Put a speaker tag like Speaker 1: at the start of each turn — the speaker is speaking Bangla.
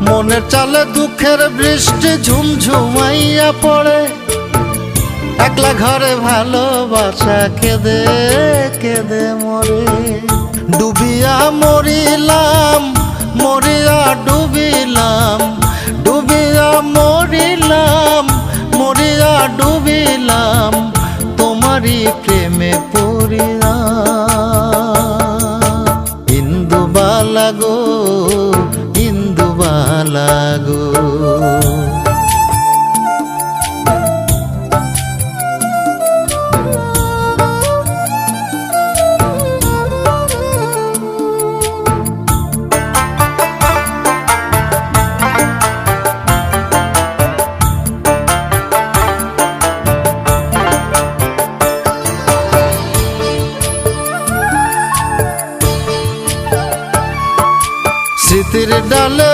Speaker 1: মনের চালে দুঃখের বৃষ্টি ঝুমঝুমাইয়া পড়ে, একলা ঘরে ভালোবাসা কেঁদে কেঁদে মরে। ডুবিয়া মরিলাম, মরিয়া ডুবিলাম, ডুবিয়া মরিলাম, মরিয়া ডুবিলাম, তোমারই প্রেমে পড়িয়া। ইন্দুবালা গো, ইন্দুবালা গো, স্মৃতির ডালে